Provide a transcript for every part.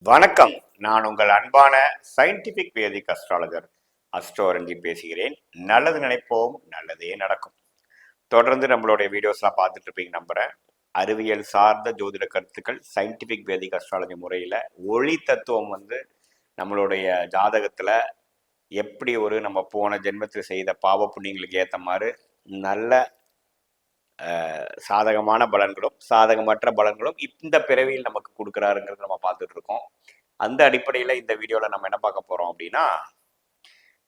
வணக்கம். நான் உங்கள் அன்பான சயின்டிபிக் வேதிக் அஸ்ட்ராலஜர் அஸ்ட்ரோரஞ்சி பேசுகிறேன். நல்லது நினைப்போம், நல்லதே நடக்கும். தொடர்ந்து நம்மளுடைய வீடியோஸ்லாம் பார்த்துட்டு இருப்பீங்க நம்புறேன். அறிவியல் சார்ந்த ஜோதிட கருத்துக்கள் சயின்டிபிக் வேதிக் அஸ்ட்ராலஜி முறையில் ஒளி தத்துவம் நம்மளுடைய ஜாதகத்தில் எப்படி நம்ம போன ஜென்மத்தில் செய்த பாவ புண்ணியங்களுக்கு ஏற்ற மாதிரி நல்ல சாதகமான பலன்களும் சாதகமற்ற பலன்களும் இந்த பிறவியில் நமக்கு கொடுக்குறாருங்கிறது நம்ம பார்த்துட்டு இருக்கோம். அந்த அடிப்படையில் இந்த வீடியோவில் நம்ம என்ன பார்க்க போகிறோம் அப்படின்னா,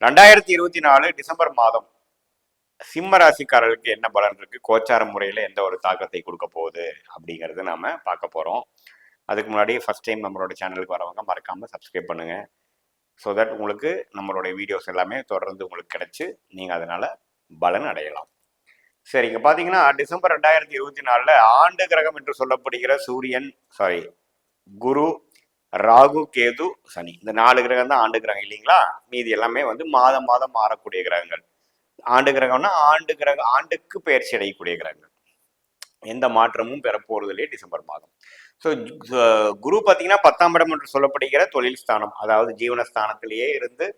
2024 டிசம்பர் மாதம் சிம்ம ராசிக்காரர்களுக்கு என்ன பலன் இருக்கு, கோச்சார முறையில் எந்த ஒரு தாக்கத்தை கொடுக்க போகுது அப்படிங்கிறது நாம பார்க்க போகிறோம். அதுக்கு முன்னாடி ஃபர்ஸ்ட் டைம் நம்மளோட சேனலுக்கு வரவங்க மறக்காம சப்ஸ்கிரைப் பண்ணுங்க. ஸோ தட் உங்களுக்கு நம்மளுடைய வீடியோஸ் எல்லாமே தொடர்ந்து உங்களுக்கு கிடைச்சு நீங்கள் அதனால பலன் அடையலாம். சரி, இங்க பாத்தீங்கன்னா டிசம்பர் 2024 ஆண்டு கிரகம் என்று சொல்லப்படுகிற சூரியன், குரு, ராகு, கேது, சனி, இந்த 4 கிரகம் தான் ஆண்டு கிரகம் இல்லைங்களா? மீதி எல்லாமே மாதம் மாதம் மாறக்கூடிய கிரகங்கள். ஆண்டு கிரகம்னா ஆண்டுக்கு பயிற்சி அடையக்கூடிய கிரகங்கள். எந்த மாற்றமும் பெறப்போறது இல்லையே டிசம்பர் மாதம். ஸோ குரு பார்த்தீங்கன்னா 10ஆம் இடம் என்று சொல்லப்படுகிற தொழில் ஸ்தானம், அதாவது ஜீவனஸ்தானத்திலேயே இருந்து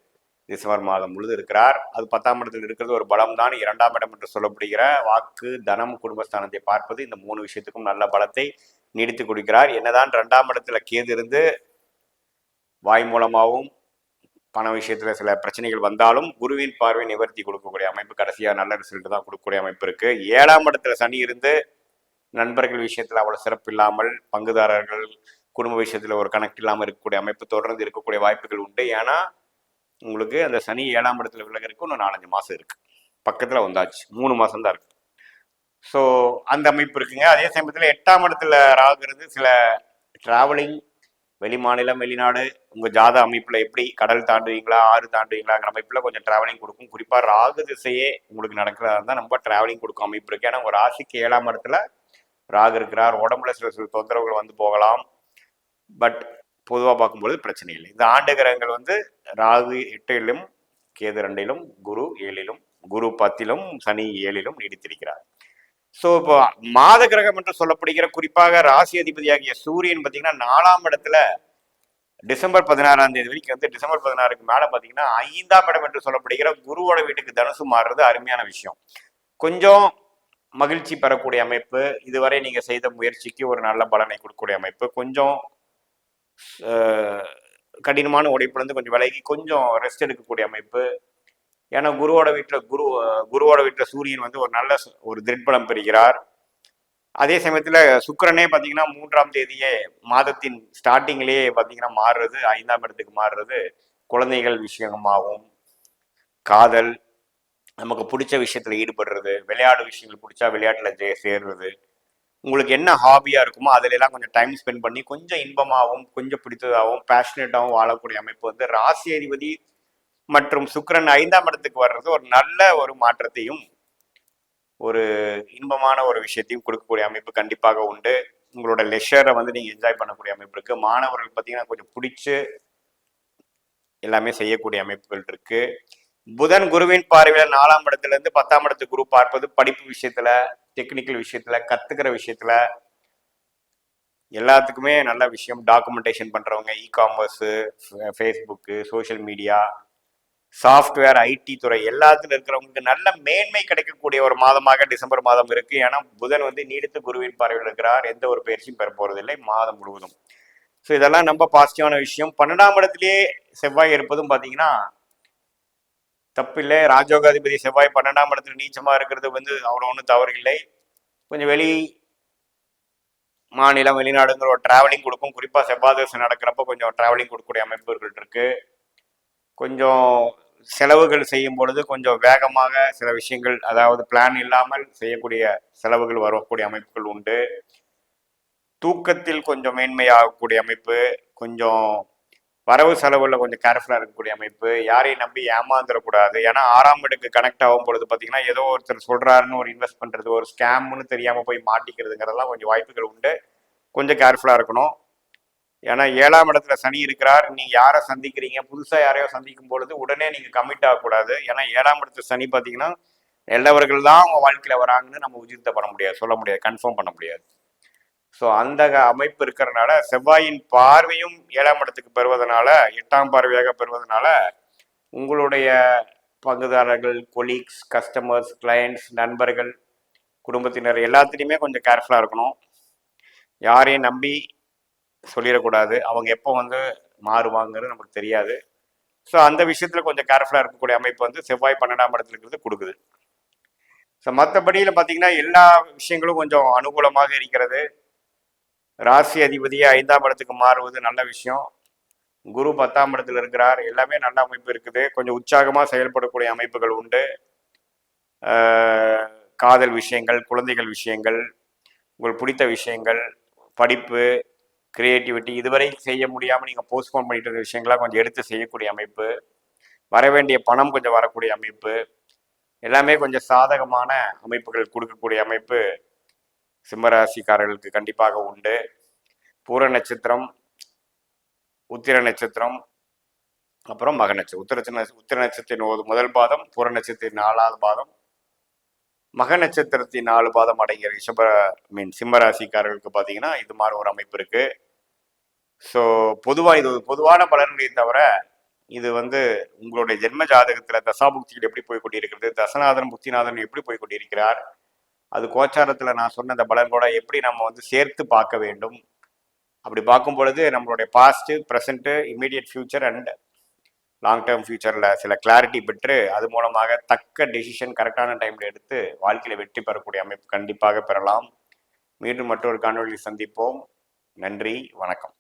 டிசம்பர் மாதம் முழுது இருக்கிறார். அது 10ஆம் இடத்தில் இருக்கிறது ஒரு பலம் தான். 2ஆம் இடம் என்று சொல்லப்படுகிற வாக்கு, தனம், குடும்பஸ்தானத்தை பார்ப்பது இந்த 3 விஷயத்துக்கும் நல்ல பலத்தை நீடித்து கொடுக்கிறார். என்னதான் 2ஆம் இடத்துல கேது இருந்து வாய் மூலமாகவும் பண விஷயத்துல சில பிரச்சனைகள் வந்தாலும் குருவின் பார்வை நிவர்த்தி கொடுக்கக்கூடிய அமைப்பு, கடைசியா நல்ல ரிசல்ட் தான் கொடுக்கக்கூடிய அமைப்பு இருக்கு. 7ஆம் இடத்துல சனி இருந்து நண்பர்கள் விஷயத்துல அவ்வளவு சிறப்பு இல்லாமல், பங்குதாரர்கள் குடும்ப விஷயத்துல ஒரு கணக்கு இல்லாமல் இருக்கக்கூடிய அமைப்பு தொடர்ந்து இருக்கக்கூடிய வாய்ப்புகள் உண்டு. ஏன்னா உங்களுக்கு அந்த சனி 7ஆம் இடத்துல விலகிறதுக்கு இன்னும் 4-5 மாசம் இருக்கு. பக்கத்துல வந்தாச்சு, 3 மாசம் தான் இருக்கு. ஸோ அந்த அமைப்பு இருக்குங்க. அதே சமயத்தில் 8ஆம் இடத்துல ராகுறது சில டிராவலிங், வெளி மாநிலம், வெளிநாடு, உங்க ஜாத அமைப்புல எப்படி கடல் தாண்டுவீங்களா, ஆறு தாண்டுவீங்களாங்கிற அமைப்புல கொஞ்சம் டிராவலிங் கொடுக்கும். குறிப்பா ராகு திசையே உங்களுக்கு நடக்கிறதா இருந்தால் ரொம்ப டிராவலிங் கொடுக்கும் அமைப்பு இருக்கு. ஏன்னா ஒரு ராசிக்கு 7ஆம் இடத்துல ராகு இருக்கிறார். உடம்புல சில தொந்தரவுகள் போகலாம். பட் பொதுவாக பார்க்கும்பொழுது பிரச்சனை இல்லை. இந்த ஆண்டு கிரகங்கள் ராகு 8லும், கேது 2லும், குரு 7லும், குரு 10லும், சனி 7லும் நீடித்திருக்கிறார். ஸோ இப்போ மாத கிரகம் என்று சொல்லப்படுகிற குறிப்பாக ராசி அதிபதியாகிய சூரியன் பார்த்தீங்கன்னா 4ஆம் இடத்துல டிசம்பர் 16ஆம் தேதி வரைக்கும் டிசம்பர் 16க்கு மேல பார்த்தீங்கன்னா 5ஆம் இடம் என்று சொல்லப்படுகிற குருவோட வீட்டுக்கு தனுசு மாறுறது அருமையான விஷயம். கொஞ்சம் மகிழ்ச்சி பெறக்கூடிய அமைப்பு, இதுவரை நீங்க செய்த முயற்சிக்கு ஒரு நல்ல பலனை கொடுக்கக்கூடிய அமைப்பு, கொஞ்சம் கடினமான உழைப்புலேருந்து கொஞ்சம் விலகி கொஞ்சம் ரெஸ்ட் எடுக்கக்கூடிய அமைப்பு. ஏன்னா குருவோட வீட்டில் சூரியன் ஒரு நல்ல ஒரு திட்பலம் பெறுகிறார். அதே சமயத்தில் சுக்கிரனே பார்த்தீங்கன்னா 3ஆம் தேதியே மாதத்தின் ஸ்டார்டிங்லேயே பார்த்தீங்கன்னா மாறுறது, 5ஆம் இடத்துக்கு மாறுறது குழந்தைகள் விஷயமாகவும், காதல், நமக்கு பிடிச்ச விஷயத்துல ஈடுபடுறது, விளையாடு விஷயங்கள் பிடிச்சா விளையாட்டுல சேர்றது, உங்களுக்கு என்ன ஹாபியா இருக்குமோ அதுல எல்லாம் கொஞ்சம் டைம் ஸ்பெண்ட் பண்ணி கொஞ்சம் இன்பமாகவும் கொஞ்சம் பிடித்ததாகவும் பேஷனேட்டாகவும் வாழக்கூடிய அமைப்பு ராசி அதிபதி மற்றும் சுக்கிரன் 5ஆம் இடத்துக்கு வர்றது ஒரு நல்ல ஒரு மாற்றத்தையும் ஒரு இன்பமான ஒரு விஷயத்தையும் கொடுக்கக்கூடிய அமைப்பு கண்டிப்பாக உண்டு. உங்களோட லெஷரை நீங்க என்ஜாய் பண்ணக்கூடிய அமைப்பு இருக்கு. மாணவர்கள் பார்த்தீங்கன்னா கொஞ்சம் பிடிச்சு எல்லாமே செய்யக்கூடிய அமைப்புகள் இருக்கு. புதன் குருவின் பார்வையில 4ஆம் இடத்துல இருந்து 10ஆம் இடத்துக்கு குரு பார்ப்பது படிப்பு விஷயத்துல, டெக்னிக்கல் விஷயத்துல, கத்துக்கிற விஷயத்துல எல்லாத்துக்குமே நல்ல விஷயம். டாக்குமெண்டேஷன் பண்றவங்க, e-commerce, Facebook, social media, software, IT துறை எல்லாத்துல இருக்கிறவங்களுக்கு நல்ல மேன்மை கிடைக்கக்கூடிய ஒரு மாதமாக டிசம்பர் மாதம் இருக்கு. ஏன்னா புதன் நீடித்து குருவின் பார்வையில் இருக்கிறார். எந்த ஒரு பயிற்சியும் பெற போறதில்லை மாதம் முழுவதும். ஸோ இதெல்லாம் ரொம்ப பாசிட்டிவான விஷயம். 12ஆம் இடத்திலேயே செவ்வாய் இருப்பதும் பார்த்தீங்கன்னா தப்பில்லை. ராஜோகாதிபதி செவ்வாய் 12ஆம் இடத்துல நீச்சமா இருக்கிறது அவ்வளோ ஒன்றும் தவறு இல்லை. கொஞ்சம் வெளி மாநிலம், வெளிநாடுங்கிற ஒரு டிராவலிங் கொடுக்கும். குறிப்பா செவ்வாய் தசை நடக்கிறப்ப கொஞ்சம் டிராவலிங் கொடுக்கக்கூடிய அமைப்புகள் இருக்கு. கொஞ்சம் செலவுகள் செய்யும் பொழுது கொஞ்சம் வேகமாக சில விஷயங்கள், அதாவது பிளான் இல்லாமல் செய்யக்கூடிய செலவுகள் வரக்கூடிய அமைப்புகள் உண்டு. தூக்கத்தில் கொஞ்சம் மேன்மையாகக்கூடிய அமைப்பு, கொஞ்சம் வரவு செலவுல கொஞ்சம் கேர்ஃபுல்லா இருக்கக்கூடிய அமைப்பு, யாரையும் நம்பி ஏமாந்துடக்கூடாது. ஏன்னா 6ஆம் இடத்துக்கு கனெக்ட் ஆகும் பொழுது பார்த்தீங்கன்னா ஏதோ ஒருத்தர் சொல்றாருன்னு ஒரு இன்வெஸ்ட் பண்றது, ஒரு ஸ்கேம்னு தெரியாம போய் மாட்டிக்கிறதுங்கிறதெல்லாம் கொஞ்சம் வாய்ப்புகள் உண்டு. கொஞ்சம் கேர்ஃபுல்லா இருக்கணும். ஏன்னா 7ஆம் இடத்துல சனி இருக்கிறார். நீங்க யாரை சந்திக்கிறீங்க, புதுசா யாரையோ சந்திக்கும் பொழுது உடனே நீங்க கமிட் ஆகக்கூடாது. ஏன்னா 7ஆம் இடத்துல சனி பார்த்தீங்கன்னா நல்லவர்கள் தான் உங்க வாழ்க்கையில வராங்கன்னு நம்ம உஜித்த பண்ண முடியாது, சொல்ல முடியாது, கன்ஃபார்ம் பண்ண முடியாது. ஸோ அந்த அமைப்பு இருக்கிறதுனால செவ்வாயின் பார்வையும் 7ஆம் இடத்துக்கு பெறுவதனால 8ஆம் பார்வையாக பெறுவதனால உங்களுடைய பங்குதாரர்கள், கொலீக்ஸ், கஸ்டமர்ஸ், கிளையண்ட்ஸ், நண்பர்கள், குடும்பத்தினர் எல்லாத்துலேயுமே கொஞ்சம் கேர்ஃபுல்லாக இருக்கணும். யாரையும் நம்பி சொல்லிடக்கூடாது. அவங்க எப்போ வந்து மாறுவாங்கிறது நமக்கு தெரியாது. ஸோ அந்த விஷயத்தில் கொஞ்சம் கேர்ஃபுல்லாக இருக்கக்கூடிய அமைப்பு வந்து செவ்வாய் 12ஆம் இடத்துல இருக்கிறது கொடுக்குது. ஸோ மற்றபடியில் பார்த்தீங்கன்னா எல்லா விஷயங்களும் கொஞ்சம் அனுகூலமாக இருக்கிறது. ராசி அதிபதியை 5ஆம் இடத்துக்கு மாறுவது நல்ல விஷயம். குரு 10ஆம் இடத்துல இருக்கிறார். எல்லாமே நல்ல அமைப்பு இருக்குது. கொஞ்சம் உற்சாகமாக செயல்படக்கூடிய அமைப்புகள் உண்டு. காதல் விஷயங்கள், குழந்தைகள் விஷயங்கள், உங்களுக்கு பிடித்த விஷயங்கள், படிப்பு, கிரியேட்டிவிட்டி, இதுவரை செய்ய முடியாமல் நீங்கள் போஸ்ட்போன் பண்ணிட்டு இருந்த விஷயங்களாக கொஞ்சம் எடுத்து செய்யக்கூடிய அமைப்பு, வர வேண்டிய பணம் கொஞ்சம் வரக்கூடிய அமைப்பு, எல்லாமே கொஞ்சம் சாதகமான அமைப்புகள் கொடுக்கக்கூடிய அமைப்பு சிம்மராசிக்காரர்களுக்கு கண்டிப்பாக உண்டு. பூர நட்சத்திரம், உத்திர நட்சத்திரம், அப்புறம் மக நட்சத்திரம். உத்திர நட்சத்திரத்தின் முதல் பாதம், பூர நட்சத்திரத்தின் 4ஆவது பாதம், மக நட்சத்திரத்தின் 4 பாதம் அடங்கிய சிம்மராசிக்காரர்களுக்கு பார்த்தீங்கன்னா இது மாதிரி ஒரு அமைப்பு இருக்கு. ஸோ பொதுவாக இது பொதுவான பலன்களை தவிர இது வந்து உங்களுடைய ஜென்ம ஜாதகத்தில் தசாபுக்திகள் எப்படி போய் கொண்டிருக்கிறது, தசநாதன் புத்திநாதன் எப்படி போய் கொண்டிருக்கிறார், அது கோச்சாரத்தில் நான் சொன்ன அந்த பலன்களோட எப்படி நம்ம வந்து சேர்த்து பார்க்க வேண்டும். அப்படி பார்க்கும் பொழுது நம்மளுடைய past, present, immediate future and long term ஃபியூச்சரில் சில கிளாரிட்டி பெற்று அது மூலமாக தக்க டெசிஷன் கரெக்டான டைமில் எடுத்து வாழ்க்கையில் வெற்றி பெறக்கூடிய அமைப்பு கண்டிப்பாக பெறலாம். மீண்டும் மற்றொரு காணொலியில் சந்திப்போம். நன்றி, வணக்கம்.